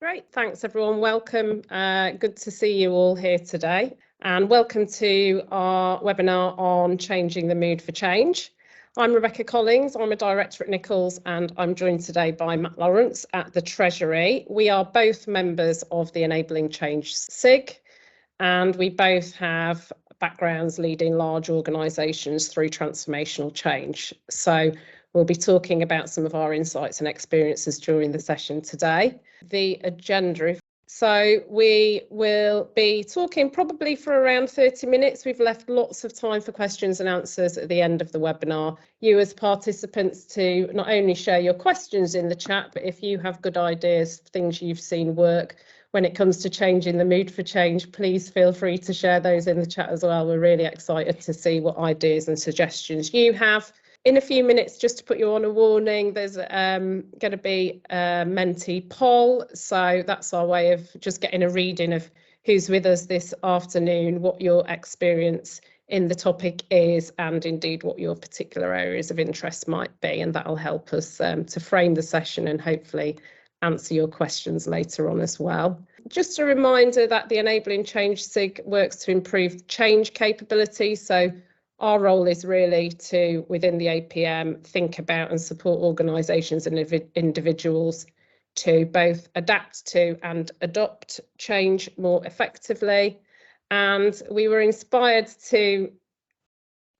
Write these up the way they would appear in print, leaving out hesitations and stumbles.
Great, thanks everyone. Welcome. Good to see you all here today, and welcome to our webinar on changing the mood for change. I'm Rebecca Collings, I'm a director at Nichols, and I'm joined today by Matt Lawrence at the Treasury. We are both members of the Enabling Change SIG, and we both have backgrounds leading large organisations through transformational change. So we'll be talking about some of our insights and experiences during the session today. The agenda. So we will be talking probably for around 30 minutes. We've left lots of time for questions and answers at the end of the webinar. You as participants to not only share your questions in the chat, but if you have good ideas, things you've seen work when it comes to changing the mood for change, please feel free to share those in the chat as well. We're really excited to see what ideas and suggestions you have. In a few minutes, just to put you on a warning, there's going to be a mentee poll. So that's our way of just getting a reading of who's with us this afternoon, what your experience in the topic is, and indeed what your particular areas of interest might be. And that'll help us to frame the session and hopefully answer your questions later on as well. Just a reminder that the Enabling Change SIG works to improve change capability. So our role is really to, within the APM, think about and support organisations and individuals to both adapt to and adopt change more effectively. And we were inspired to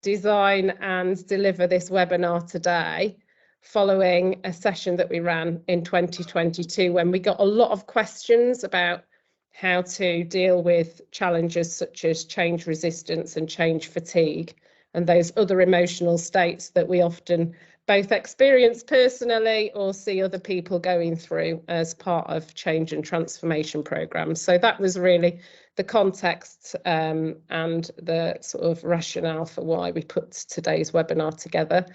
design and deliver this webinar today following a session that we ran in 2022 when we got a lot of questions about how to deal with challenges such as change resistance and change fatigue and those other emotional states that we often both experience personally or see other people going through as part of change and transformation programs. So that was really the context and the sort of rationale for why we put today's webinar together.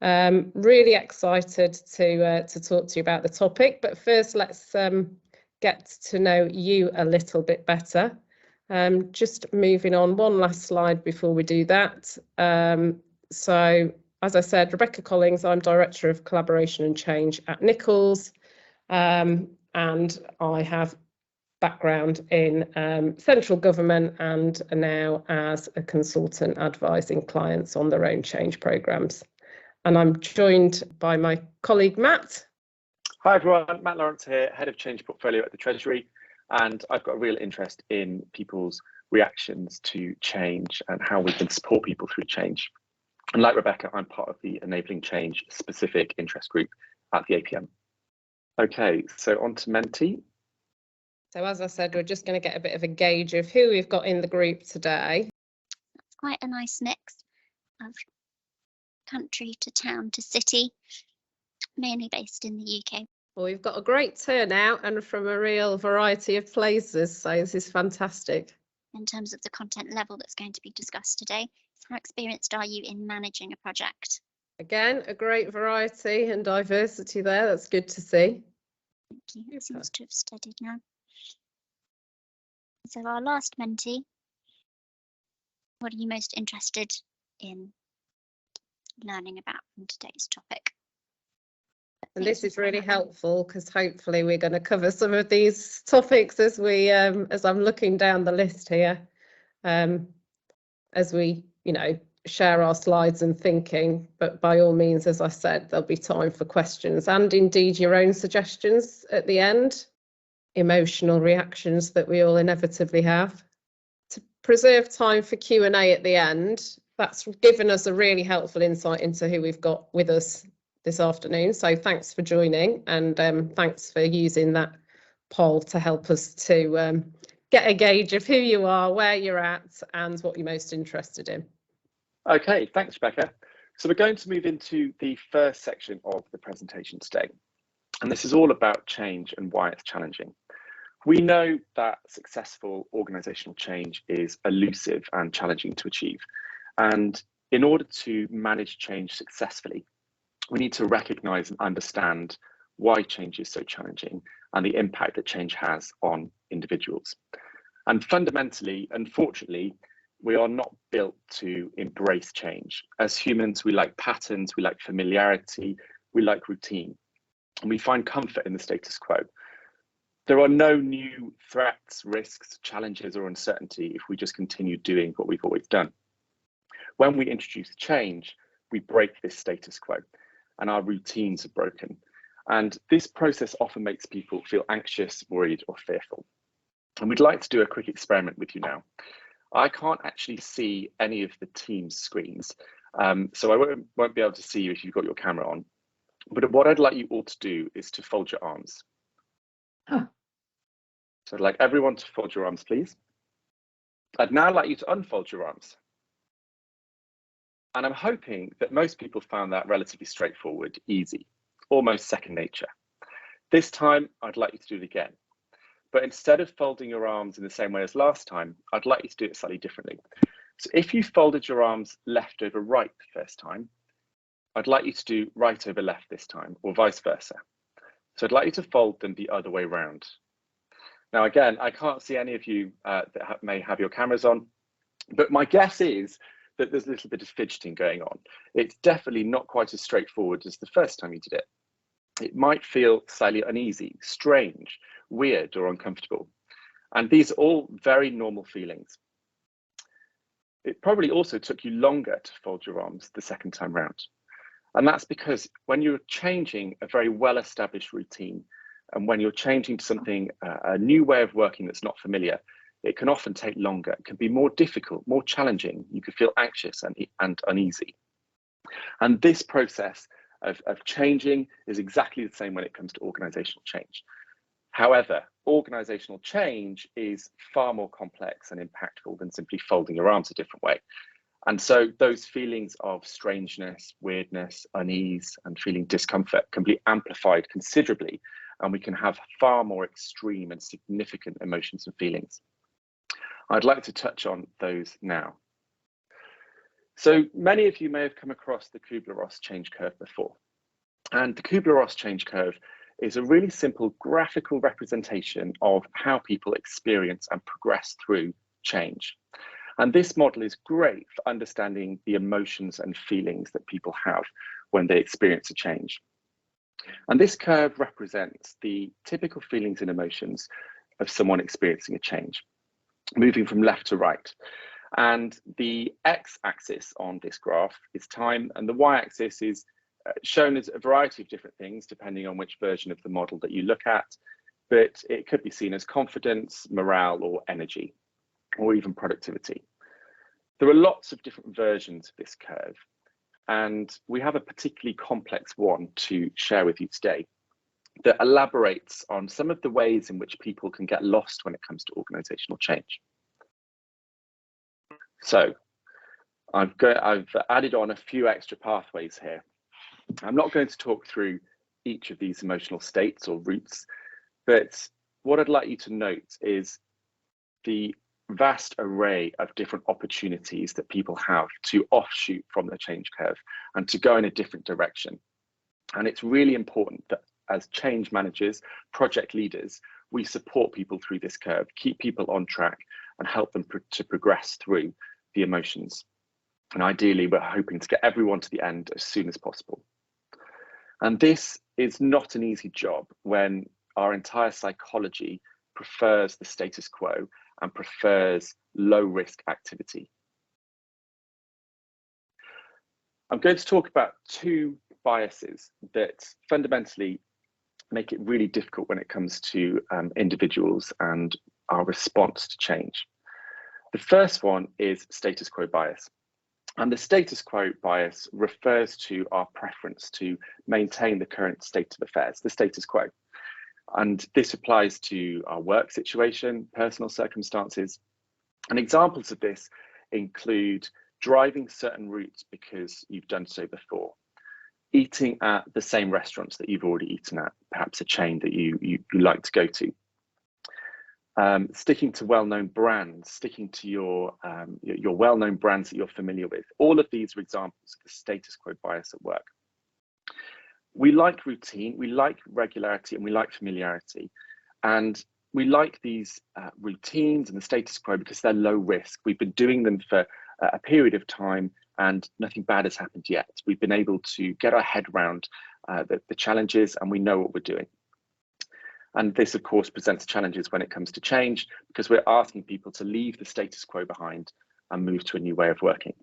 Really excited to talk to you about the topic, but first let's get to know you a little bit better. Just moving on, one last slide before we do that. So, as I said, Rebecca Collings, I'm Director of Collaboration and Change at Nichols, and I have background in central government and now as a consultant advising clients on their own change programmes. And I'm joined by my colleague, Matt. Hi, everyone. Matt Lawrence here, Head of Change Portfolio at the Treasury. And I've got a real interest in people's reactions to change and how we can support people through change. And like Rebecca, I'm part of the Enabling Change specific interest group at the APM. Okay, so on to Mentee. So as I said, we're just going to get a bit of a gauge of who we've got in the group today. That's quite a nice mix of country to town to city, mainly based in the UK. Well, we've got a great turnout and from a real variety of places, so this is fantastic. In terms of the content level that's going to be discussed today, how experienced are you in managing a project? Again, a great variety and diversity there. That's good to see. Thank you. It seems to have steadied now. So our last mentee, what are you most interested in learning about from today's topic? And this is really helpful because hopefully we're going to cover some of these topics as we as I'm looking down the list here, as we share our slides and thinking. But by all means, as I said, there'll be time for questions and indeed your own suggestions at the end, emotional reactions that we all inevitably have. To preserve time for Q&A at the end, that's given us a really helpful insight into who we've got with us this afternoon. So thanks for joining and thanks for using that poll to help us to get a gauge of who you are, where you're at and what you're most interested in. Okay, thanks, Rebecca. So we're going to move into the first section of the presentation today. And this is all about change and why it's challenging. We know that successful organisational change is elusive and challenging to achieve. And in order to manage change successfully, we need to recognise and understand why change is so challenging and the impact that change has on individuals. And fundamentally, unfortunately, we are not built to embrace change. As humans, we like patterns, we like familiarity, we like routine, and we find comfort in the status quo. There are no new threats, risks, challenges, or uncertainty if we just continue doing what we've always done. When we introduce change, we break this status quo and our routines are broken. And this process often makes people feel anxious, worried, or fearful. And we'd like to do a quick experiment with you now. I can't actually see any of the team's screens, so I won't be able to see you if you've got your camera on. But what I'd like you all to do is to fold your arms. Huh. So I'd like everyone to fold your arms, please. I'd now like you to unfold your arms. And I'm hoping that most people found that relatively straightforward, easy, almost second nature. This time, I'd like you to do it again. But instead of folding your arms in the same way as last time, I'd like you to do it slightly differently. So if you folded your arms left over right the first time, I'd like you to do right over left this time, or vice versa. So I'd like you to fold them the other way round. Now, again, I can't see any of you that may have your cameras on, but my guess is that there's a little bit of fidgeting going on. It's definitely not quite as straightforward as the first time you did it. It might feel slightly uneasy, strange, weird, or uncomfortable. And these are all very normal feelings. It probably also took you longer to fold your arms the second time round. And that's because when you're changing a very well-established routine, and when you're changing to something, a new way of working that's not familiar, it can often take longer. It can be more difficult, more challenging. You could feel anxious and uneasy. And this process of changing is exactly the same when it comes to organizational change. However, organizational change is far more complex and impactful than simply folding your arms a different way. And so those feelings of strangeness, weirdness, unease, and feeling discomfort can be amplified considerably, and we can have far more extreme and significant emotions and feelings. I'd like to touch on those now. So many of you may have come across the KublerRoss change curve before. And the KublerRoss change curve is a really simple graphical representation of how people experience and progress through change. And this model is great for understanding the emotions and feelings that people have when they experience a change. And this curve represents the typical feelings and emotions of someone experiencing a change, moving from left to right. And the x-axis on this graph is time, and the y-axis is shown as a variety of different things, depending on which version of the model that you look at, but it could be seen as confidence, morale, or energy, or even productivity. There are lots of different versions of this curve, and we have a particularly complex one to share with you today that elaborates on some of the ways in which people can get lost when it comes to organizational change. So I've added on a few extra pathways here. I'm not going to talk through each of these emotional states or routes, but what I'd like you to note is the vast array of different opportunities that people have to offshoot from the change curve and to go in a different direction. And it's really important that as change managers, project leaders, we support people through this curve, keep people on track, and help them to progress through the emotions. And ideally, we're hoping to get everyone to the end as soon as possible. And this is not an easy job when our entire psychology prefers the status quo and prefers low risk activity. I'm going to talk about two biases that fundamentally make it really difficult when it comes to individuals and our response to change. The first one is status quo bias. And the status quo bias refers to our preference to maintain the current state of affairs, the status quo. And this applies to our work situation, personal circumstances. And examples of this include driving certain routes because you've done so before, eating at the same restaurants that you've already eaten at, perhaps a chain that you like to go to, sticking to well-known brands, sticking to your well-known brands that you're familiar with. All of these are examples of the status quo bias at work. We like routine, we like regularity, and we like familiarity. And we like these routines and the status quo because they're low risk. We've been doing them for a period of time and nothing bad has happened yet. We've been able to get our head around the challenges and we know what we're doing. And this, of course, presents challenges when it comes to change, because we're asking people to leave the status quo behind and move to a new way of working.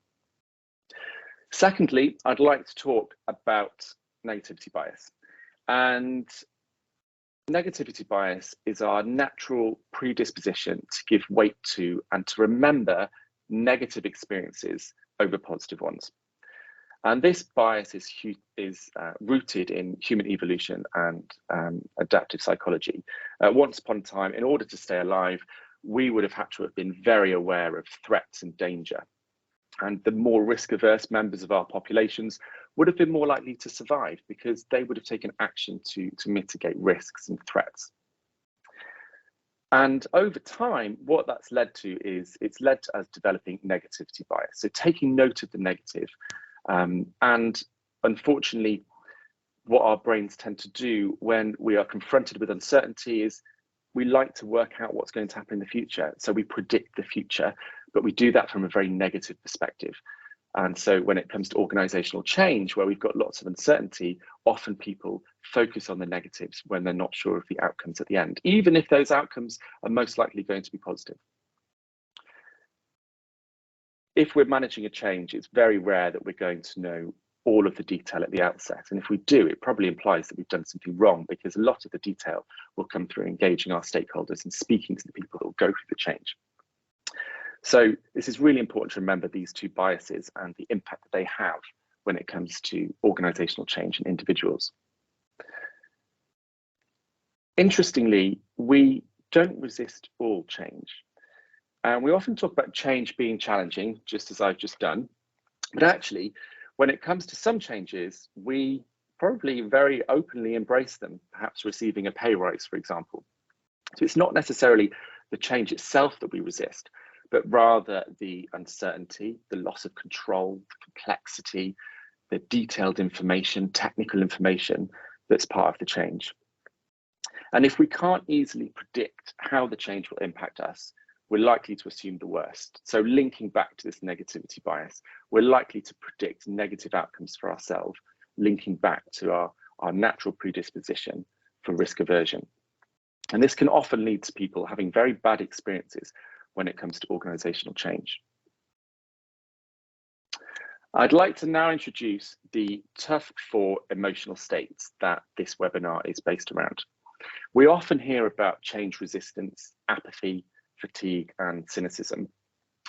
Secondly, I'd like to talk about negativity bias. And negativity bias is our natural predisposition to give weight to and to remember negative experiences over positive ones. And this bias is rooted in human evolution and adaptive psychology. Once upon a time, in order to stay alive, we would have had to have been very aware of threats and danger. And the more risk-averse members of our populations would have been more likely to survive because they would have taken action to mitigate risks and threats. And over time, what that's led to is it's led to us developing negativity bias. So taking note of the negative. And unfortunately, what our brains tend to do when we are confronted with uncertainty is we like to work out what's going to happen in the future. So we predict the future, but we do that from a very negative perspective. And so when it comes to organizational change, where we've got lots of uncertainty, often people focus on the negatives when they're not sure of the outcomes at the end, even if those outcomes are most likely going to be positive. If we're managing a change, it's very rare that we're going to know all of the detail at the outset. And if we do, it probably implies that we've done something wrong, because a lot of the detail will come through engaging our stakeholders and speaking to the people that will go through the change. So this is really important to remember these two biases and the impact that they have when it comes to organizational change in individuals. Interestingly, we don't resist all change. And we often talk about change being challenging, just as I've just done. But actually, when it comes to some changes, we probably very openly embrace them, perhaps receiving a pay rise, for example. So it's not necessarily the change itself that we resist, but rather the uncertainty, the loss of control, the complexity, the detailed information, technical information that's part of the change. And if we can't easily predict how the change will impact us, we're likely to assume the worst. So linking back to this negativity bias, we're likely to predict negative outcomes for ourselves, linking back to our natural predisposition for risk aversion. And this can often lead to people having very bad experiences when it comes to organizational change. I'd like to now introduce the tough 4 emotional states that this webinar is based around. We often hear about change resistance, apathy, fatigue, and cynicism.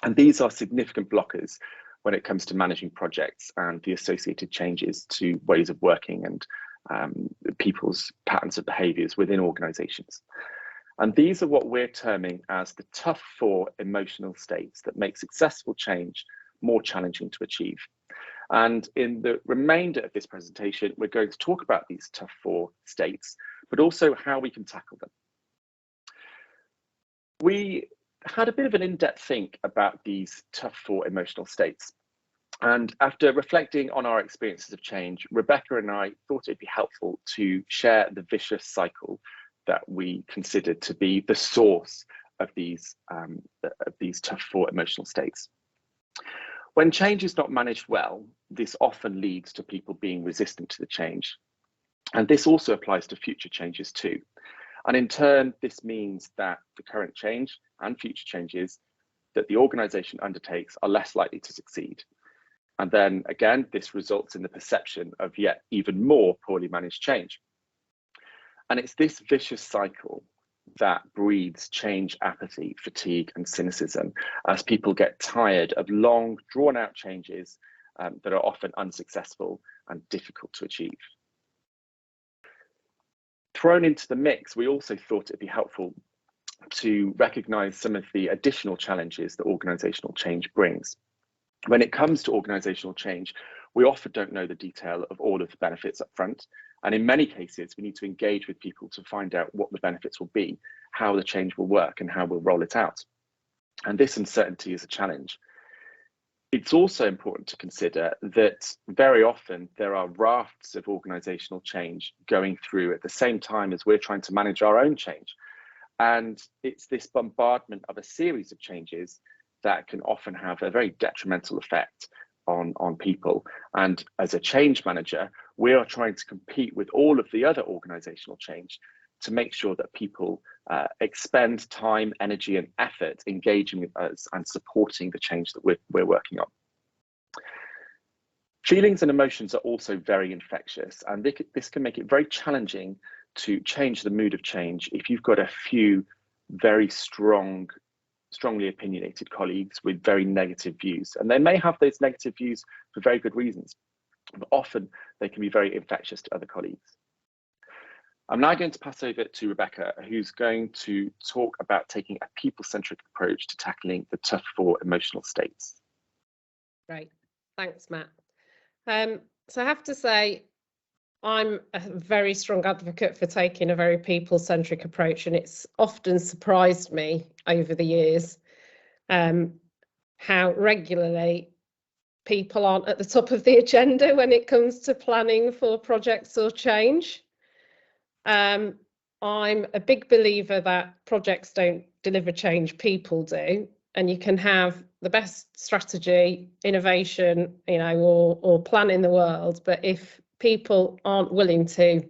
And these are significant blockers when it comes to managing projects and the associated changes to ways of working and people's patterns of behaviours within organisations. And these are what we're terming as the tough 4 emotional states that make successful change more challenging to achieve. And in the remainder of this presentation, we're going to talk about these tough 4 states, but also how we can tackle them. We had a bit of an in-depth think about these tough 4 emotional states. And after reflecting on our experiences of change, Rebecca and I thought it'd be helpful to share the vicious cycle that we considered to be the source of these tough 4 emotional states. When change is not managed well, this often leads to people being resistant to the change. And this also applies to future changes too. And in turn, this means that the current change and future changes that the organisation undertakes are less likely to succeed. And then again, this results in the perception of yet even more poorly managed change. And it's this vicious cycle that breeds change apathy, fatigue, and cynicism as people get tired of long, drawn-out changes that are often unsuccessful and difficult to achieve. Thrown into the mix, we also thought it'd be helpful to recognise some of the additional challenges that organisational change brings. When it comes to organisational change, we often don't know the detail of all of the benefits up front. And in many cases, we need to engage with people to find out what the benefits will be, how the change will work, and how we'll roll it out. And this uncertainty is a challenge. It's also important to consider that very often there are rafts of organisational change going through at the same time as we're trying to manage our own change. And it's this bombardment of a series of changes that can often have a very detrimental effect on people. And as a change manager, we are trying to compete with all of the other organisational change to make sure that people expend time, energy and effort engaging with us and supporting the change that we're working on. Feelings and emotions are also very infectious, and this can make it very challenging to change the mood of change if you've got a few very strongly opinionated colleagues with very negative views. And they may have those negative views for very good reasons, but often they can be very infectious to other colleagues. I'm now going to pass over to Rebecca, who's going to talk about taking a people-centric approach to tackling the tough 4 emotional states. Great, thanks, Matt. So I have to say, I'm a very strong advocate for taking a very people-centric approach, and it's often surprised me over the years how regularly people aren't at the top of the agenda when it comes to planning for projects or change. I'm a big believer that projects don't deliver change, people do, and you can have the best strategy, innovation, or plan in the world, but if people aren't willing to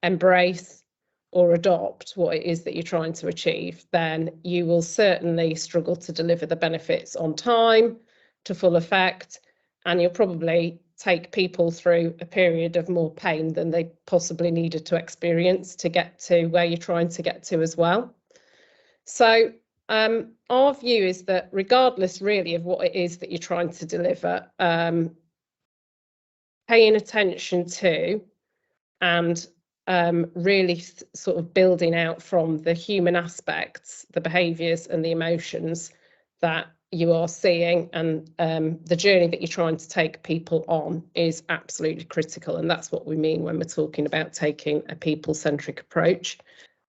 embrace or adopt what it is that you're trying to achieve, then you will certainly struggle to deliver the benefits on time, to full effect, and you'll probably take people through a period of more pain than they possibly needed to experience to get to where you're trying to get to as well. So our view is that regardless really of what it is that you're trying to deliver, paying attention to and really sort of building out from the human aspects, the behaviours and the emotions that you are seeing, and the journey that you're trying to take people on is absolutely critical. And that's what we mean when we're talking about taking a people-centric approach.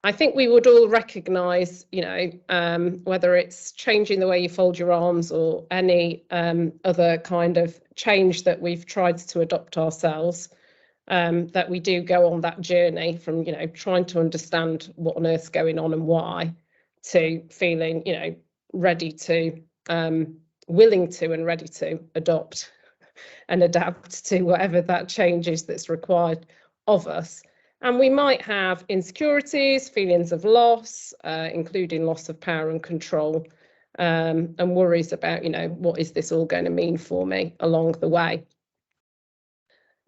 I think we would all recognise, whether it's changing the way you fold your arms or any other kind of change that we've tried to adopt ourselves, that we do go on that journey from, trying to understand what on earth's going on and why, to feeling, ready to, willing to and ready to adopt and adapt to whatever that change is that's required of us. And we might have insecurities, feelings of loss, including loss of power and control, and worries about, what is this all going to mean for me along the way.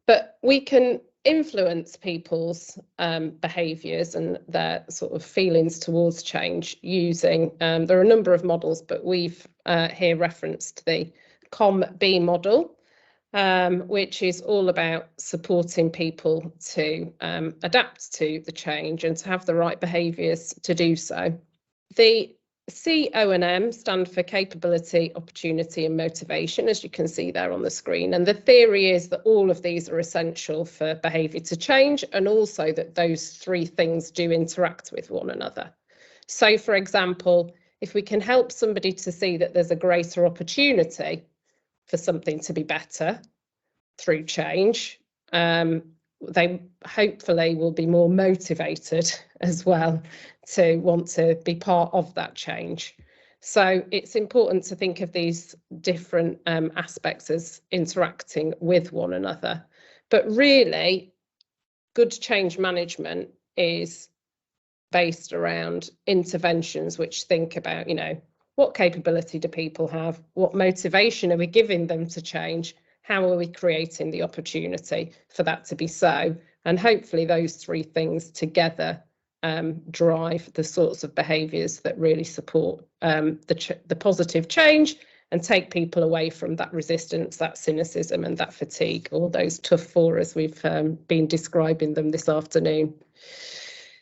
But we can influence people's behaviours and their sort of feelings towards change using, there are a number of models, but we've here referenced the COM-B model, which is all about supporting people to adapt to the change and to have the right behaviours to do so. The C, O and M stand for capability, opportunity and motivation, as you can see there on the screen. And the theory is that all of these are essential for behaviour to change, and also that those 3 things do interact with one another. So, for example, if we can help somebody to see that there's a greater opportunity for something to be better through change, they hopefully will be more motivated as well to want to be part of that change. So it's important to think of these different aspects as interacting with one another. But really, good change management is based around interventions which think about, what capability do people have? What motivation are we giving them to change? How are we creating the opportunity for that to be so? And hopefully those 3 things together drive the sorts of behaviours that really support the positive change and take people away from that resistance, that cynicism and that fatigue, all those tough 4 as we've been describing them this afternoon.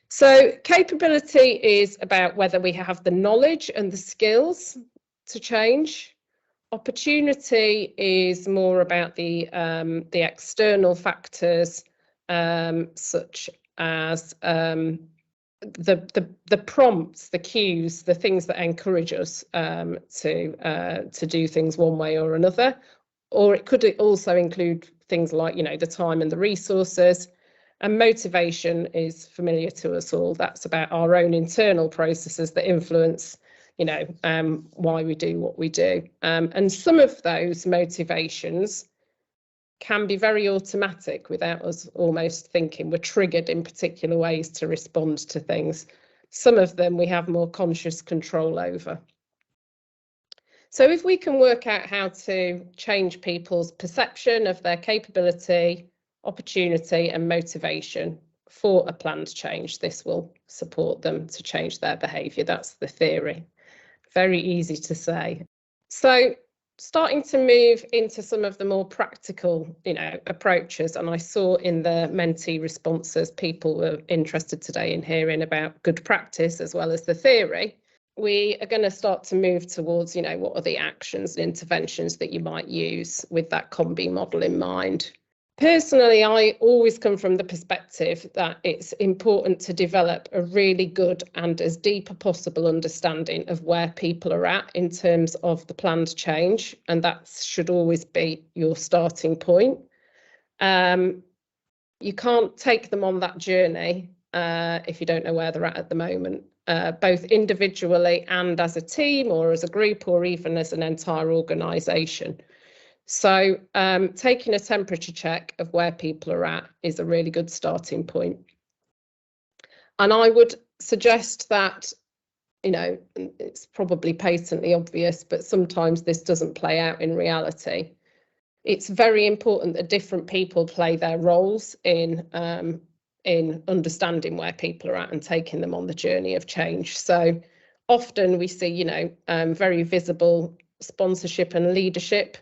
So capability is about whether we have the knowledge and the skills to change. Opportunity is more about the external factors, such as the prompts, the cues, the things that encourage us to do things one way or another. Or it could also include things like, the time and the resources. And motivation is familiar to us all. That's about our own internal processes that influence, why we do what we do. And some of those motivations can be very automatic without us almost thinking. We're triggered in particular ways to respond to things. Some of them we have more conscious control over. So if we can work out how to change people's perception of their capability, opportunity and motivation for a planned change, this will support them to change their behaviour. That's the theory. Very easy to say. So starting to move into some of the more practical, approaches, and I saw in the mentee responses people were interested today in hearing about good practice as well as the theory. We are going to start to move towards, what are the actions and interventions that you might use with that COM-B model in mind. Personally, I always come from the perspective that it's important to develop a really good and as deep a possible understanding of where people are at in terms of the planned change, and that should always be your starting point. You can't take them on that journey if you don't know where they're at the moment, both individually and as a team or as a group or even as an entire organisation. So taking a temperature check of where people are at is a really good starting point. And I would suggest that, it's probably patently obvious, but sometimes this doesn't play out in reality. It's very important that different people play their roles in understanding where people are at and taking them on the journey of change. So often we see, very visible sponsorship and leadership.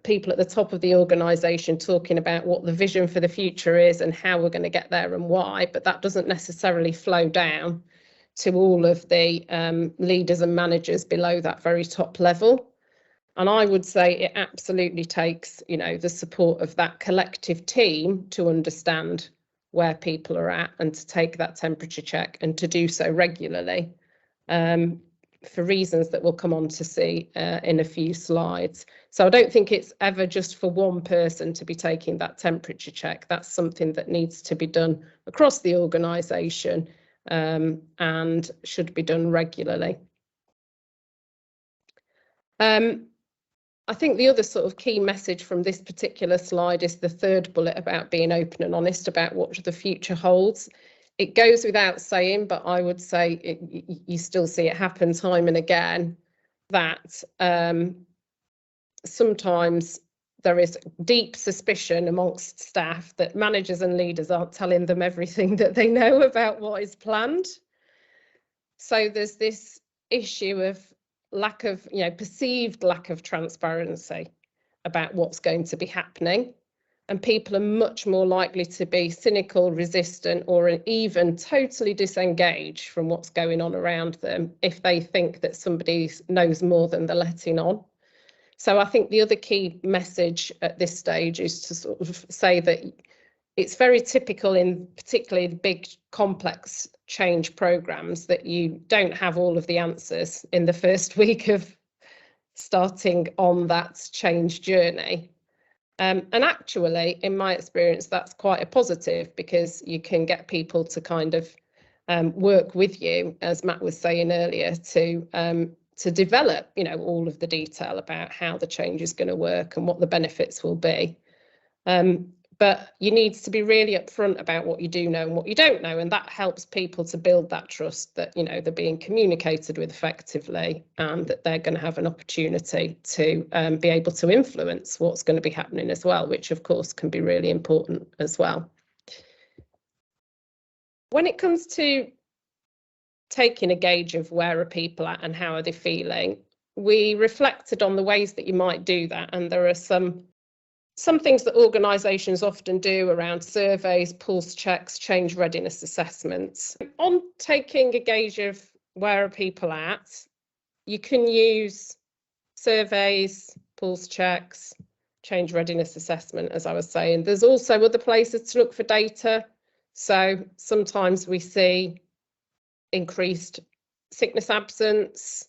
People at the top of the organisation talking about what the vision for the future is and how we're going to get there and why, but that doesn't necessarily flow down to all of the leaders and managers below that very top level. And I would say it absolutely takes, the support of that collective team to understand where people are at and to take that temperature check and to do so regularly. For reasons that we'll come on to see in a few slides. So I don't think it's ever just for one person to be taking that temperature check. That's something that needs to be done across the organisation and should be done regularly. I think the other sort of key message from this particular slide is the third bullet about being open and honest about what the future holds. It goes without saying, but I would say you still see it happen time and again, that sometimes there is deep suspicion amongst staff that managers and leaders aren't telling them everything that they know about what is planned. So there's this issue of perceived lack of transparency about what's going to be happening. And people are much more likely to be cynical, resistant, or even totally disengaged from what's going on around them if they think that somebody knows more than they're letting on. So I think the other key message at this stage is to sort of say that it's very typical in particularly big, complex change programmes that you don't have all of the answers in the first week of starting on that change journey. And actually, in my experience, that's quite a positive because you can get people to kind of work with you, as Matt was saying earlier, to develop, all of the detail about how the change is going to work and what the benefits will be. But you need to be really upfront about what you do know and what you don't know, and that helps people to build that trust that they're being communicated with effectively and that they're going to have an opportunity to be able to influence what's going to be happening as well, which of course can be really important as well. When it comes to taking a gauge of where are people at and how are they feeling, we reflected on the ways that you might do that, and there are some things that organisations often do around surveys, pulse checks, change readiness assessments. On taking a gauge of where are people at, you can use surveys, pulse checks, change readiness assessment, as I was saying. There's also other places to look for data. So sometimes we see increased sickness absence,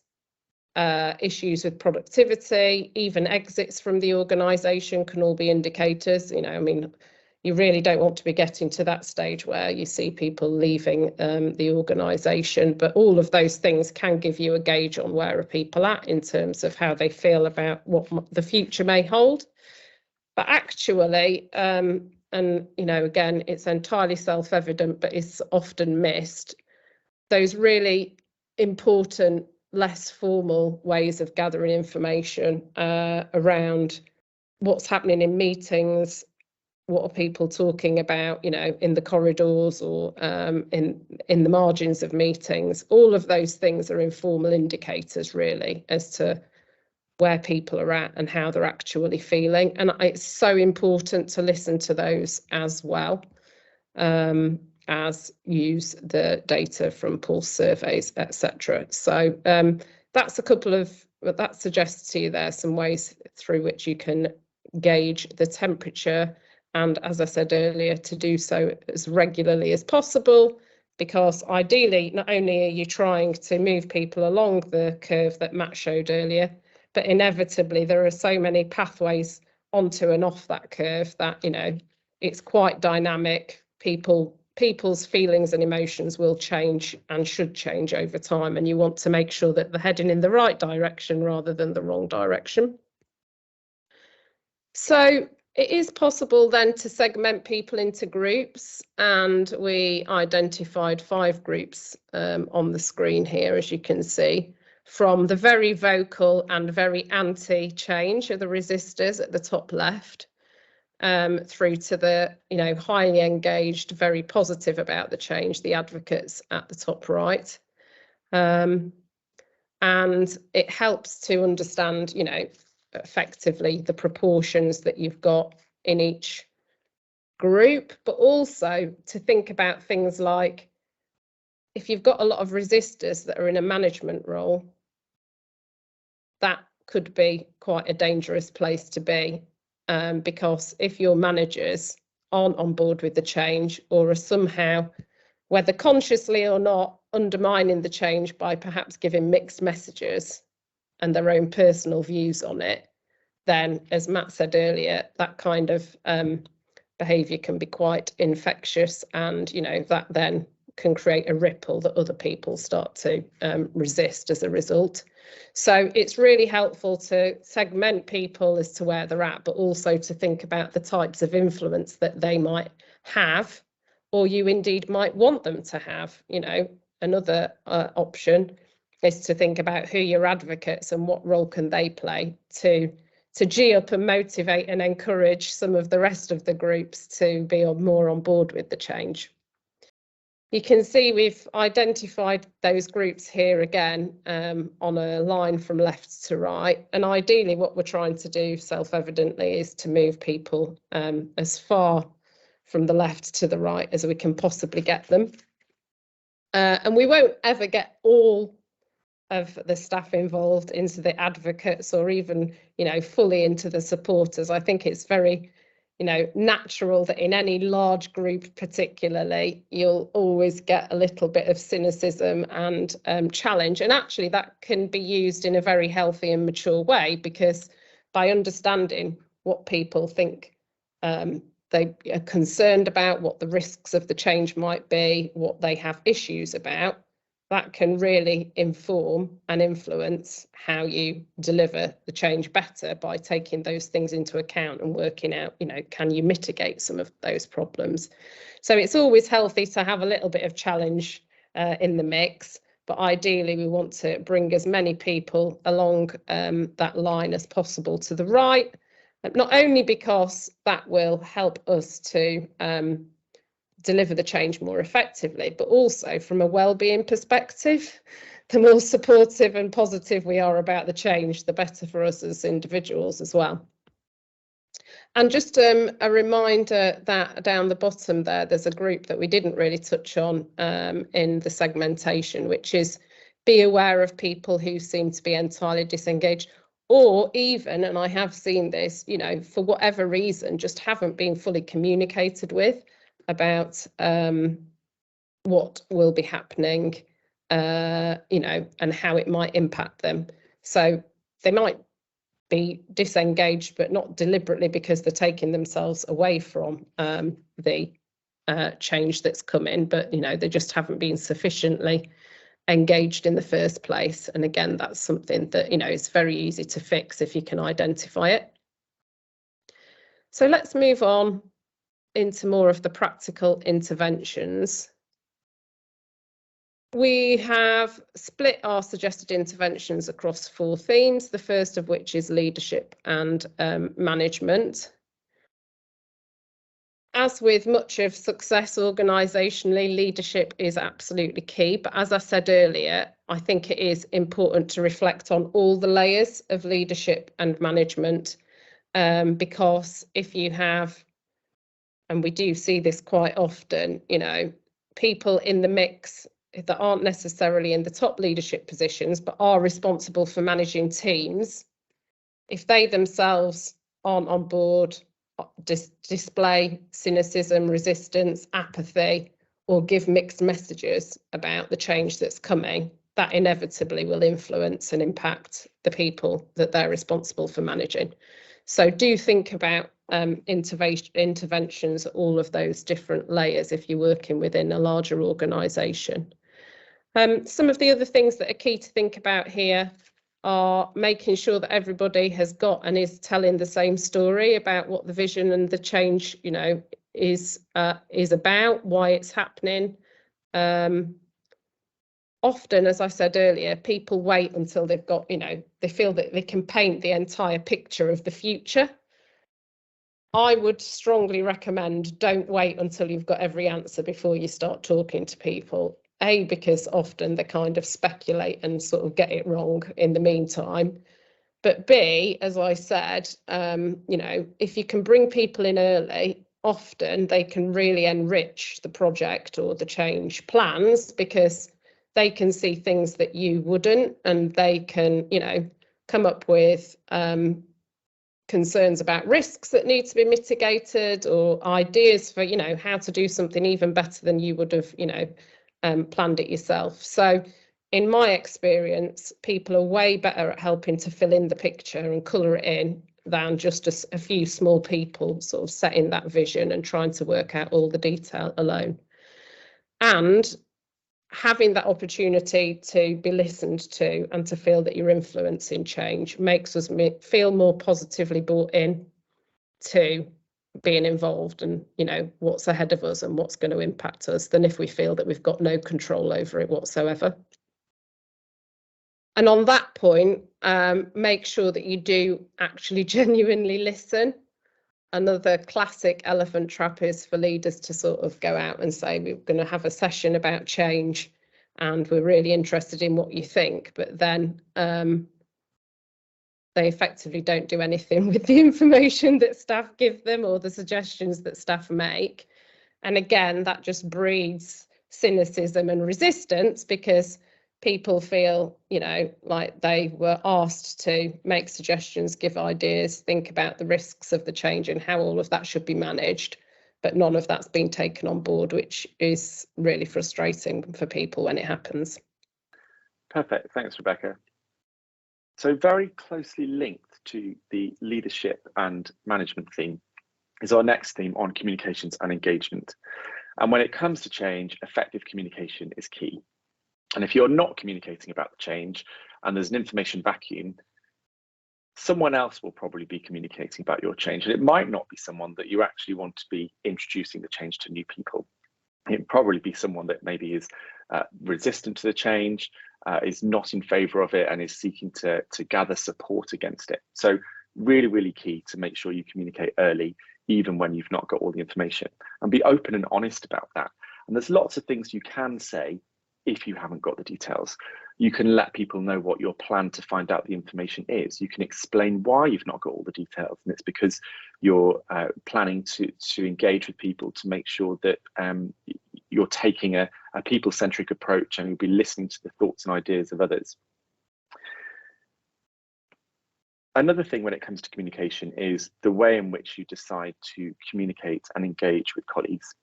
issues with productivity, even exits from the organisation can all be indicators. You really don't want to be getting to that stage where you see people leaving the organisation, but all of those things can give you a gauge on where are people at in terms of how they feel about what the future may hold. But actually, and again, it's entirely self-evident, but it's often missed, those really important, less formal ways of gathering information around what's happening in meetings, what are people talking about, in the corridors or in the margins of meetings. All of those things are informal indicators, really, as to where people are at and how they're actually feeling. And it's so important to listen to those as well as use the data from pulse surveys, etc. So that's a couple of, that suggests to you there some ways through which you can gauge the temperature, and as I said earlier, to do so as regularly as possible, because ideally not only are you trying to move people along the curve that Matt showed earlier, but inevitably there are so many pathways onto and off that curve that it's quite dynamic. People's feelings and emotions will change and should change over time, and you want to make sure that they're heading in the right direction rather than the wrong direction. So it is possible then to segment people into groups, and we identified 5 groups on the screen here, as you can see, from the very vocal and very anti-change of the resistors at the top left, through to the highly engaged, very positive about the change, the advocates at the top right. And it helps to understand effectively the proportions that you've got in each group, but also to think about things like, if you've got a lot of resistors that are in a management role, that could be quite a dangerous place to be, because if your managers aren't on board with the change, or are somehow, whether consciously or not, undermining the change by perhaps giving mixed messages and their own personal views on it, then, as Matt said earlier, that kind of behaviour can be quite infectious, and that then can create a ripple that other people start to resist as a result. So it's really helpful to segment people as to where they're at, but also to think about the types of influence that they might have, or you indeed might want them to have. Another option is to think about who your advocates and what role can they play to G up and motivate and encourage some of the rest of the groups to be more on board with the change. You can see we've identified those groups here again on a line from left to right, and ideally what we're trying to do, self-evidently, is to move people as far from the left to the right as we can possibly get them. And we won't ever get all of the staff involved into the advocates, or even fully into the supporters. I think it's very natural that in any large group particularly, you'll always get a little bit of cynicism and challenge, and actually that can be used in a very healthy and mature way, because by understanding what people think they are concerned about, what the risks of the change might be, what they have issues about, that can really inform and influence how you deliver the change better, by taking those things into account and working out, can you mitigate some of those problems? So it's always healthy to have a little bit of challenge in the mix, but ideally we want to bring as many people along that line as possible to the right, not only because that will help us to deliver the change more effectively, but also from a well-being perspective. The more supportive and positive we are about the change, the better for us as individuals as well. And just a reminder that down the bottom there's a group that we didn't really touch on in the segmentation, which is be aware of people who seem to be entirely disengaged, or even, and I have seen this, for whatever reason, just haven't been fully communicated with about what will be happening, and how it might impact them. So they might be disengaged, but not deliberately, because they're taking themselves away from the change that's come in, but they just haven't been sufficiently engaged in the first place. And again, that's something that is very easy to fix if you can identify it. So let's move on into more of the practical interventions. We have split our suggested interventions across 4 themes, the first of which is leadership and management. As with much of success organisationally, leadership is absolutely key. But as I said earlier, I think it is important to reflect on all the layers of leadership and management, because if you have, and we do see this quite often, you know, people in the mix that aren't necessarily in the top leadership positions, but are responsible for managing teams, if they themselves aren't on board, display cynicism, resistance, apathy, or give mixed messages about the change that's coming, that inevitably will influence and impact the people that they're responsible for managing. So do think about interventions at all of those different layers if you're working within a larger organisation. Some of the other things that are key to think about here are making sure that everybody has got and is telling the same story about what the vision and the change, you know, is about, why it's happening. Often, as I said earlier, people wait until they've got, you know, they feel that they can paint the entire picture of the future. I would strongly recommend don't wait until you've got every answer before you start talking to people. A, because often they kind of speculate and sort of get it wrong in the meantime. But B, as I said, you know, if you can bring people in early, often they can really enrich the project or the change plans because they can see things that you wouldn't, and they can, you know, come up with concerns about risks that need to be mitigated or ideas for, you know, how to do something even better than you would have, you know, planned it yourself. So in my experience, people are way better at helping to fill in the picture and colour it in than just a few small people sort of setting that vision and trying to work out all the detail alone. And having that opportunity to be listened to and to feel that you're influencing change makes us feel more positively brought in to being involved and, you know, what's ahead of us and what's going to impact us than if we feel that we've got no control over it whatsoever. And on that point, make sure that you do actually genuinely listen. Another classic elephant trap is for leaders to sort of go out and say, we're going to have a session about change and we're really interested in what you think, but then they effectively don't do anything with the information that staff give them or the suggestions that staff make. And again, that just breeds cynicism and resistance because people feel, you know, like they were asked to make suggestions, give ideas, think about the risks of the change and how all of that should be managed, but none of that's been taken on board, which is really frustrating for people when it happens. Perfect, thanks, Rebecca. So very closely linked to the leadership and management theme is our next theme on communications and engagement. And when it comes to change, effective communication is key. And if you're not communicating about the change and there's an information vacuum, someone else will probably be communicating about your change. And it might not be someone that you actually want to be introducing the change to new people. It'd probably be someone that maybe is resistant to the change, is not in favour of it and is seeking to gather support against it. So really, really key to make sure you communicate early, even when you've not got all the information, and be open and honest about that. And there's lots of things you can say if you haven't got the details. You can let people know what your plan to find out the information is. You can explain why you've not got all the details, and it's because you're planning to engage with people to make sure that you're taking a people-centric approach and you'll be listening to the thoughts and ideas of others. Another thing when it comes to communication is the way in which you decide to communicate and engage with colleagues.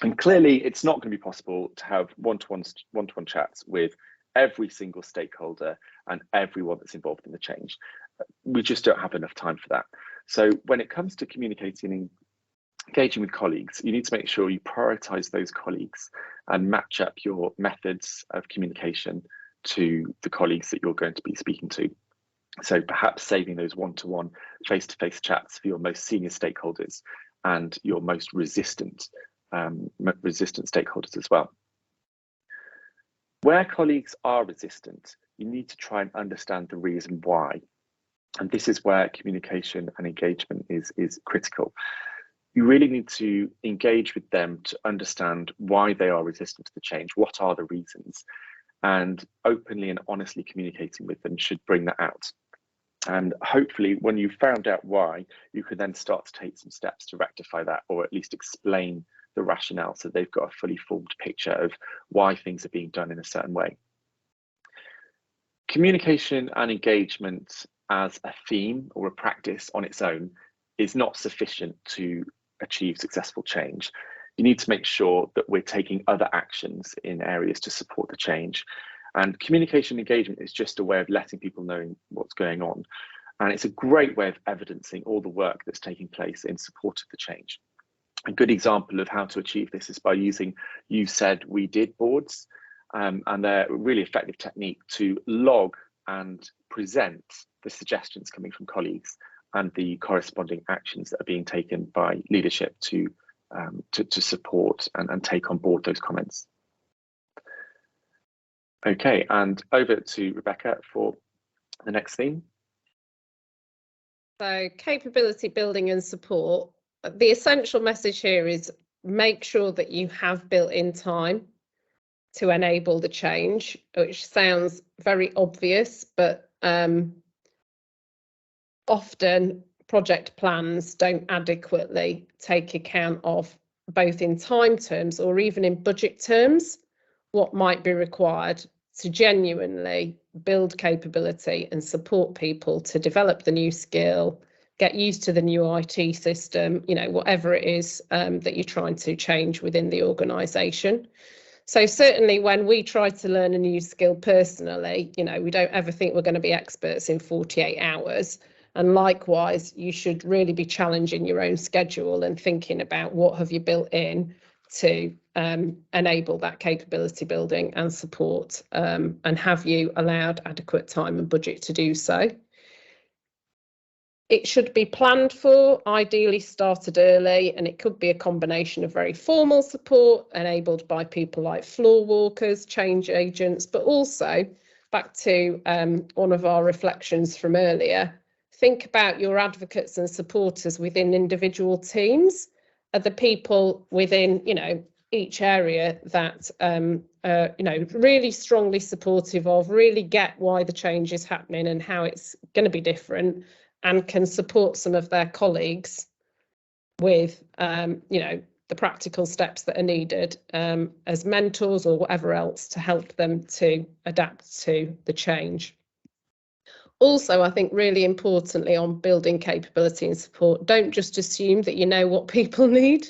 And clearly, it's not going to be possible to have one-to-one chats with every single stakeholder and everyone that's involved in the change. We just don't have enough time for that. So when it comes to communicating and engaging with colleagues, you need to make sure you prioritize those colleagues and match up your methods of communication to the colleagues that you're going to be speaking to. So perhaps saving those one-to-one face-to-face chats for your most senior stakeholders and your most resistant stakeholders as well. Where colleagues are resistant, you need to try and understand the reason why. And this is where communication and engagement is critical. You really need to engage with them to understand why they are resistant to the change. What are the reasons? And openly and honestly communicating with them should bring that out. And hopefully when you've found out why, you can then start to take some steps to rectify that, or at least explain the rationale so they've got a fully formed picture of why things are being done in a certain way. Communication and engagement as a theme or a practice on its own is not sufficient to achieve successful change. You need to make sure that we're taking other actions in areas to support the change. And communication engagement is just a way of letting people know what's going on. And it's a great way of evidencing all the work that's taking place in support of the change. A good example of how to achieve this is by using "you said, we did" boards. And they're a really effective technique to log and present the suggestions coming from colleagues and the corresponding actions that are being taken by leadership to support and take on board those comments. Okay, and over to Rebecca for the next theme. So capability building and support. The essential message here is make sure that you have built in time to enable the change, which sounds very obvious, but often project plans don't adequately take account of, both in time terms or even in budget terms, what might be required to genuinely build capability and support people to develop the new skill, get used to the new IT system, whatever it is that you're trying to change within the organisation. So certainly when we try to learn a new skill personally, we don't ever think we're going to be experts in 48 hours. And likewise, you should really be challenging your own schedule and thinking about what have you built in to enable that capability building and support, and have you allowed adequate time and budget to do so. It should be planned for, ideally started early, and it could be a combination of very formal support enabled by people like floor walkers, change agents, but also back to one of our reflections from earlier, think about your advocates and supporters within individual teams, are the people within, each area that really strongly supportive of, really get why the change is happening and how it's going to be different, and can support some of their colleagues with, the practical steps that are needed as mentors or whatever else to help them to adapt to the change. Also, I think really importantly on building capability and support, don't just assume that you know what people need.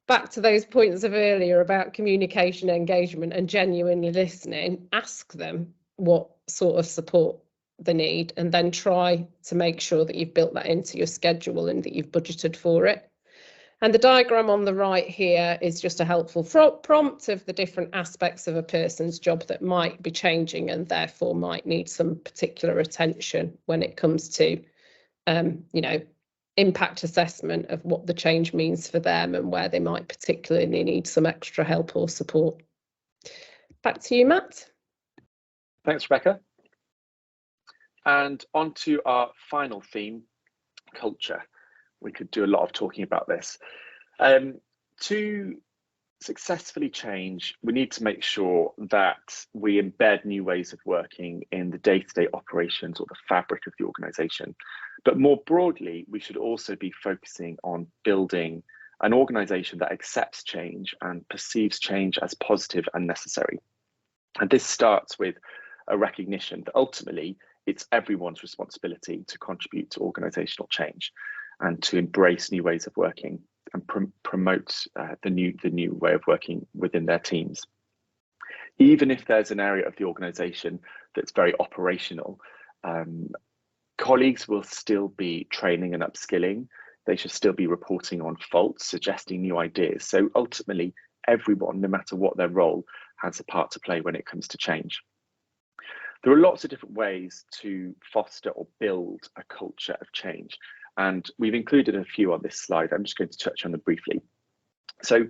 Back to those points of earlier about communication, engagement and genuinely listening, ask them what sort of support they need and then try to make sure that you've built that into your schedule and that you've budgeted for it. And the diagram on the right here is just a helpful prompt of the different aspects of a person's job that might be changing and therefore might need some particular attention when it comes to, impact assessment of what the change means for them and where they might particularly need some extra help or support. Back to you, Matt. Thanks, Rebecca. And on to our final theme, culture. We could do a lot of talking about this. To successfully change, we need to make sure that we embed new ways of working in the day-to-day operations or the fabric of the organisation. But more broadly, we should also be focusing on building an organisation that accepts change and perceives change as positive and necessary. And this starts with a recognition that ultimately it's everyone's responsibility to contribute to organisational change and to embrace new ways of working and promote the new way of working within their teams. Even if there's an area of the organisation that's very operational, colleagues will still be training and upskilling. They should still be reporting on faults, suggesting new ideas. So ultimately, everyone, no matter what their role, has a part to play when it comes to change. There are lots of different ways to foster or build a culture of change, and we've included a few on this slide. I'm just going to touch on them briefly. So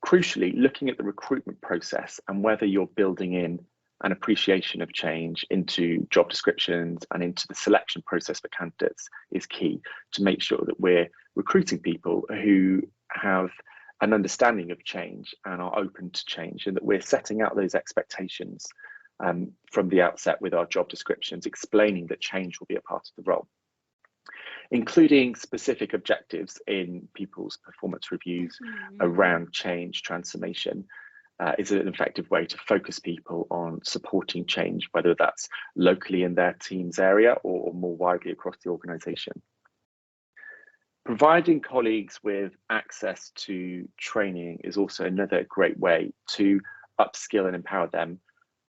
crucially, looking at the recruitment process and whether you're building in an appreciation of change into job descriptions and into the selection process for candidates is key to make sure that we're recruiting people who have an understanding of change and are open to change, and that we're setting out those expectations from the outset with our job descriptions, explaining that change will be a part of the role. Including specific objectives in people's performance reviews around change transformation is an effective way to focus people on supporting change, whether that's locally in their team's area or more widely across the organisation. Providing colleagues with access to training is also another great way to upskill and empower them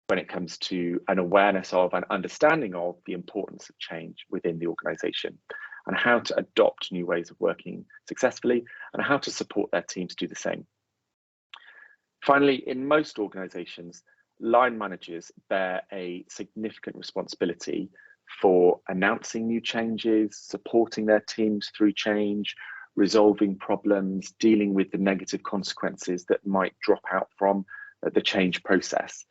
when it comes to an awareness of and understanding of the importance of change within the organisation, and how to adopt new ways of working successfully, and how to support their teams do the same. Finally, in most organisations, line managers bear a significant responsibility for announcing new changes, supporting their teams through change, resolving problems, dealing with the negative consequences that might drop out from the change process.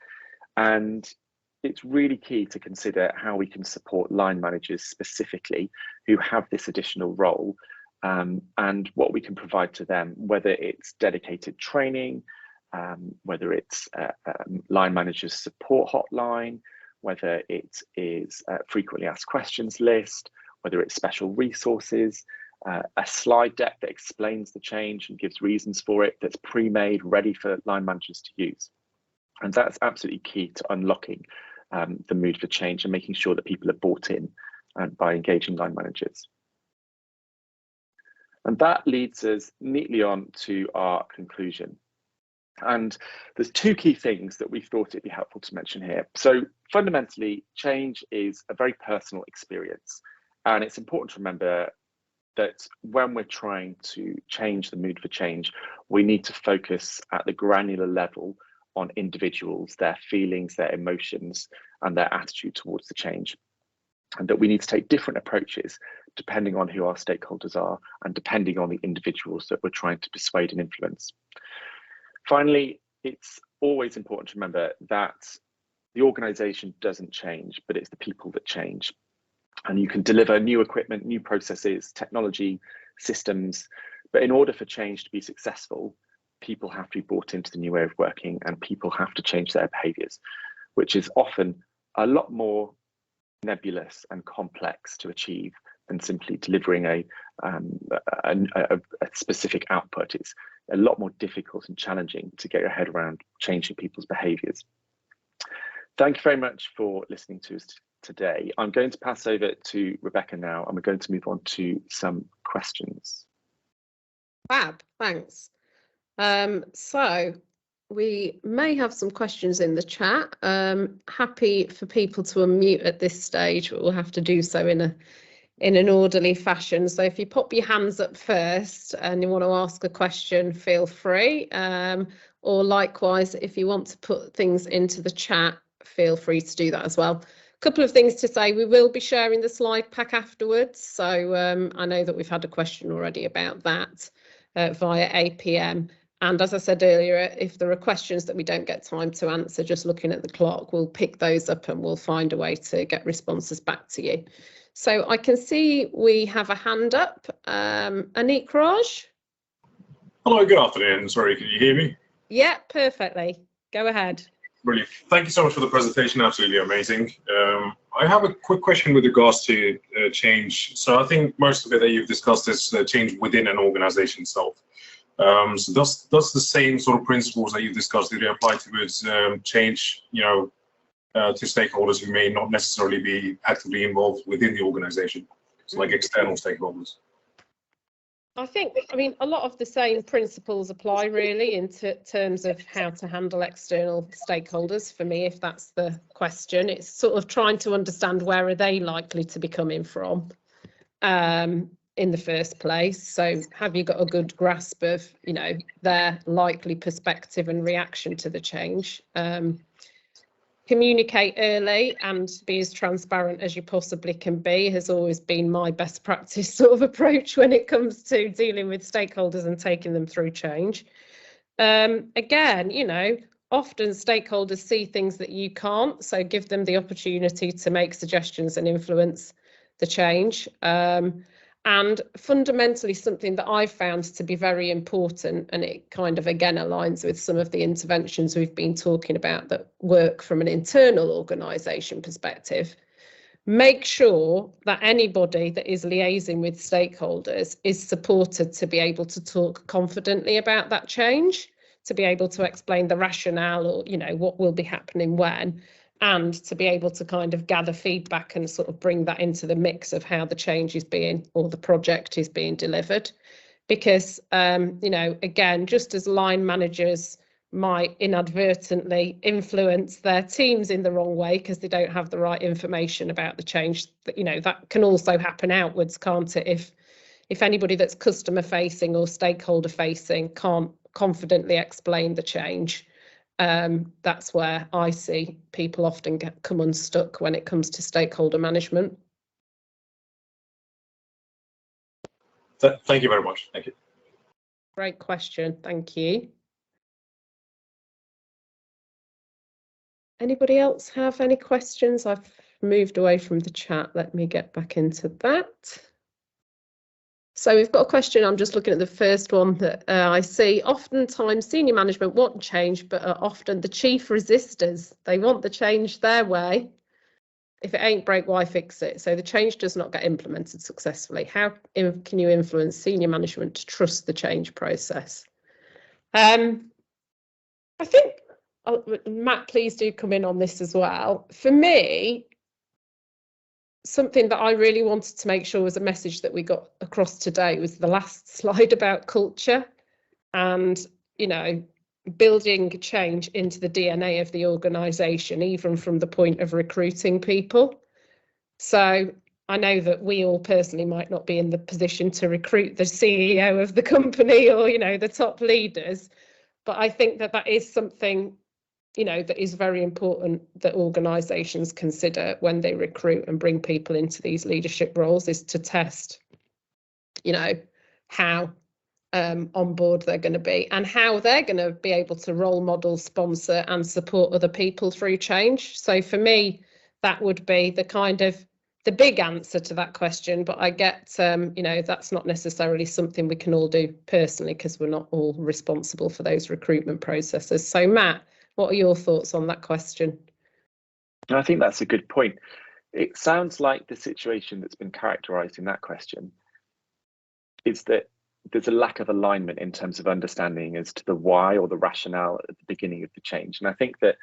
And it's really key to consider how we can support line managers specifically who have this additional role, and what we can provide to them, whether it's dedicated training, whether it's line managers support hotline, whether it is a frequently asked questions list, whether it's special resources, a slide deck that explains the change and gives reasons for it, that's pre-made, ready for line managers to use. And that's absolutely key to unlocking the mood for change and making sure that people are bought in by engaging line managers. And that leads us neatly on to our conclusion. And there's two key things that we thought it'd be helpful to mention here. So fundamentally, change is a very personal experience. And it's important to remember that when we're trying to change the mood for change, we need to focus at the granular level on individuals, their feelings, their emotions, and their attitude towards the change. And that we need to take different approaches depending on who our stakeholders are and depending on the individuals that we're trying to persuade and influence. Finally, it's always important to remember that the organisation doesn't change, but it's the people that change. And you can deliver new equipment, new processes, technology, systems, but in order for change to be successful, people have to be brought into the new way of working, and people have to change their behaviours, which is often a lot more nebulous and complex to achieve than simply delivering a specific output. It's a lot more difficult and challenging to get your head around changing people's behaviours. Thank you very much for listening to us today. I'm going to pass over to Rebecca now, and we're going to move on to some questions. Fab, thanks. So we may have some questions in the chat. Happy for people to unmute at this stage, but we'll have to do so in an orderly fashion. So if you pop your hands up first and you want to ask a question, feel free. Or likewise, if you want to put things into the chat, feel free to do that as well. A couple of things to say: we will be sharing the slide pack afterwards. So I know that we've had a question already about that via APM. And as I said earlier, if there are questions that we don't get time to answer, just looking at the clock, we'll pick those up and we'll find a way to get responses back to you. So I can see we have a hand up. Anik Raj? Hello, good afternoon. Sorry, can you hear me? Yeah, perfectly. Go ahead. Brilliant. Thank you so much for the presentation. Absolutely amazing. I have a quick question with regards to change. So I think most of it that you've discussed is change within an organization itself. So does the same sort of principles that you've discussed, do they apply towards change, to stakeholders who may not necessarily be actively involved within the organization, so like external stakeholders? I mean, a lot of the same principles apply really in terms of how to handle external stakeholders. For me, if that's the question, it's sort of trying to understand where are they likely to be coming from in the first place. So have you got a good grasp of, their likely perspective and reaction to the change? communicate early and be as transparent as you possibly can be has always been my best practice sort of approach when it comes to dealing with stakeholders and taking them through change. Again, you know, often stakeholders see things that you can't, so give them the opportunity to make suggestions and influence the change. And fundamentally, something that I've found to be very important, and it kind of again aligns with some of the interventions we've been talking about that work from an internal organisation perspective, make sure that anybody that is liaising with stakeholders is supported to be able to talk confidently about that change, to be able to explain the rationale or, you know, what will be happening when, and to be able to kind of gather feedback and sort of bring that into the mix of how the change is being, or the project is being delivered. Because, you know, again, just as line managers might inadvertently influence their teams in the wrong way because they don't have the right information about the change, you know, that can also happen outwards, can't it? If anybody that's customer facing or stakeholder facing can't confidently explain the change, that's where I see people often come unstuck when it comes to stakeholder management. Thank you very much. Thank you. Great question. Thank you. Anybody else have any questions? I've moved away from the chat. Let me get back into that. So we've got a question. I'm just looking at the first one that I see. Oftentimes senior management want change, but are often the chief resistors. They want the change their way. If it ain't break, why fix it? So the change does not get implemented successfully. How can you influence senior management to trust the change process? I think, Matt, please do come in on this as well. For me, something that I really wanted to make sure was a message that we got across today was the last slide about culture and, you know, building change into the DNA of the organisation, even from the point of recruiting people. So I know that we all personally might not be in the position to recruit the CEO of the company or, you know, the top leaders, but I think that that is something, you know, that is very important that organisations consider when they recruit and bring people into these leadership roles, is to test, you know, how on board they're going to be and how they're going to be able to role model, sponsor and support other people through change. So for me, that would be the kind of the big answer to that question. But I get, you know, that's not necessarily something we can all do personally because we're not all responsible for those recruitment processes. So Matt, what are your thoughts on that question? I think that's a good point. It sounds like the situation that's been characterised in that question is that there's a lack of alignment in terms of understanding as to the why or the rationale at the beginning of the change. And I think that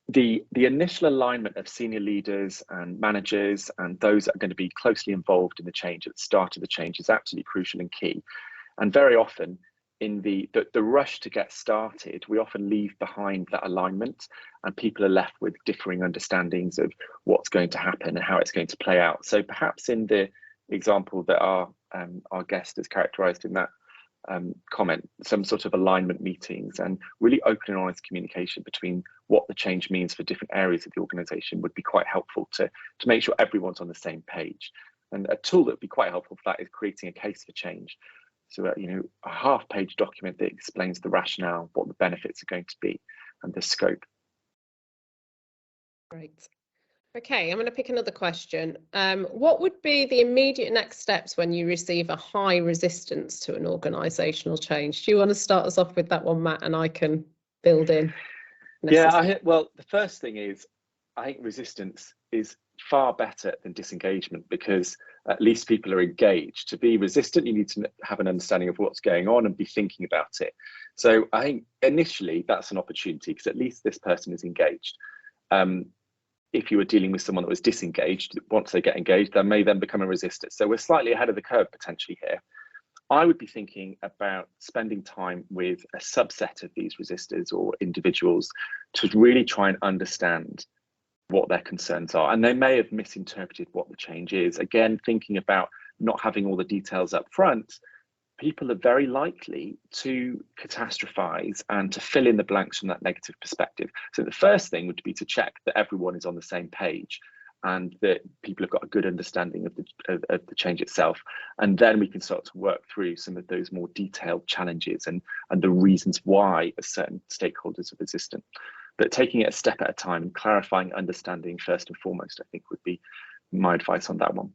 the initial alignment of senior leaders and managers and those that are going to be closely involved in the change at the start of the change is absolutely crucial and key. And very often in the rush to get started, we often leave behind that alignment and people are left with differing understandings of what's going to happen and how it's going to play out. So perhaps in the example that our guest has characterised in that comment, some sort of alignment meetings and really open and honest communication between what the change means for different areas of the organisation would be quite helpful to make sure everyone's on the same page. And a tool that would be quite helpful for that is creating a case for change. So, you know, a half-page document that explains the rationale, what the benefits are going to be, and the scope. Great. Okay, I'm going to pick another question. What would be the immediate next steps when you receive a high resistance to an organisational change? Do you want to start us off with that one, Matt, and I can build in? Yeah, well, the first thing is, I think resistance is far better than disengagement because at least people are engaged. To be resistant, you need to have an understanding of what's going on and be thinking about it. So I think initially that's an opportunity because at least this person is engaged. If you were dealing with someone that was disengaged, once they get engaged, they may then become a resistor. So we're slightly ahead of the curve potentially here. I would be thinking about spending time with a subset of these resistors or individuals to really try and understand what their concerns are. And they may have misinterpreted what the change is. Again, thinking about not having all the details up front, people are very likely to catastrophize and to fill in the blanks from that negative perspective. So the first thing would be to check that everyone is on the same page and that people have got a good understanding of the change itself. And then we can start to work through some of those more detailed challenges and the reasons why certain stakeholders are resistant. But taking it a step at a time and clarifying understanding first and foremost, I think would be my advice on that one.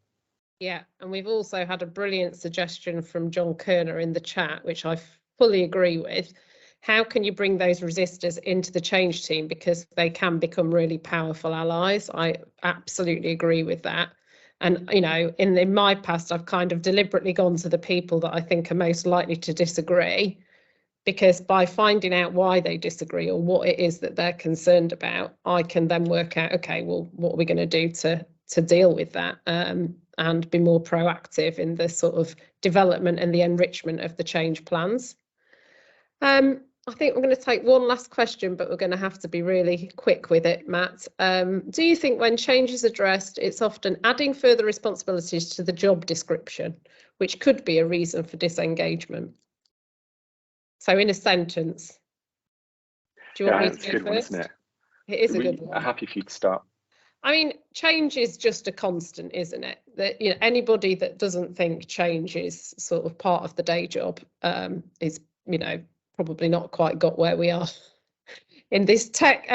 Yeah, and we've also had a brilliant suggestion from John Kerner in the chat, which I fully agree with. How can you bring those resistors into the change team, because they can become really powerful allies? I absolutely agree with that. And, you know, in my past, I've kind of deliberately gone to the people that I think are most likely to disagree, because by finding out why they disagree or what it is that they're concerned about, I can then work out, okay, well, what are we going to do to deal with that, and be more proactive in the sort of development and the enrichment of the change plans. I think we're going to take one last question, but we're going to have to be really quick with it, Matt. Do you think when change is addressed, it's often adding further responsibilities to the job description, which could be a reason for disengagement? So in a sentence, do you want me to go good one, first? isn't it? It is a good one. Happy for you to start. I mean, change is just a constant, isn't it? That, you know, anybody that doesn't think change is sort of part of the day job is, you know, probably not quite got where we are in this tech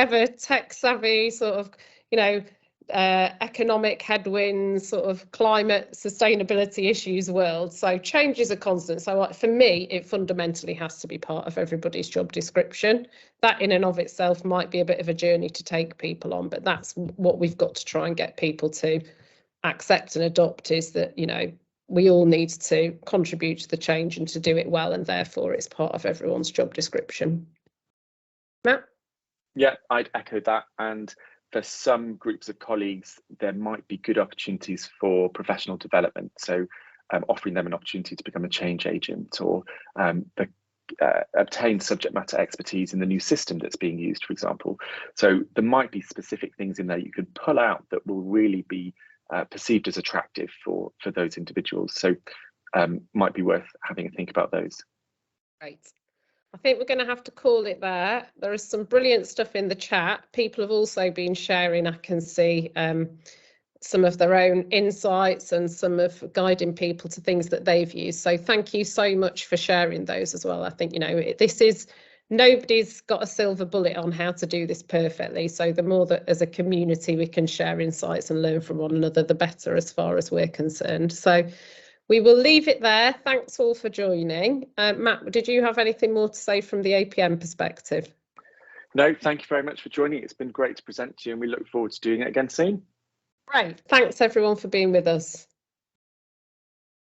savvy sort of, you know, economic headwinds, sort of climate sustainability issues world. So change is a constant. So for me, it fundamentally has to be part of everybody's job description. That in and of itself might be a bit of a journey to take people on, but that's what we've got to try and get people to accept and adopt, is that, you know, we all need to contribute to the change and to do it well, and therefore it's part of everyone's job description. Matt? Yeah, I'd echo that. And for some groups of colleagues, there might be good opportunities for professional development. So offering them an opportunity to become a change agent, or obtain subject matter expertise in the new system that's being used, for example. So there might be specific things in there you can pull out that will really be perceived as attractive for those individuals. So might be worth having a think about those. Great. I think we're going to have to call it there. There is some brilliant stuff in the chat. People have also been sharing, I can see, some of their own insights and some of guiding people to things that they've used. So thank you so much for sharing those as well. I think, you know, this is, nobody's got a silver bullet on how to do this perfectly. So the more that as a community we can share insights and learn from one another, the better as far as we're concerned. So we will leave it there. Thanks all for joining. Matt, did you have anything more to say from the APM perspective? No, thank you very much for joining. It's been great to present to you, and we look forward to doing it again soon. Great. Thanks everyone for being with us.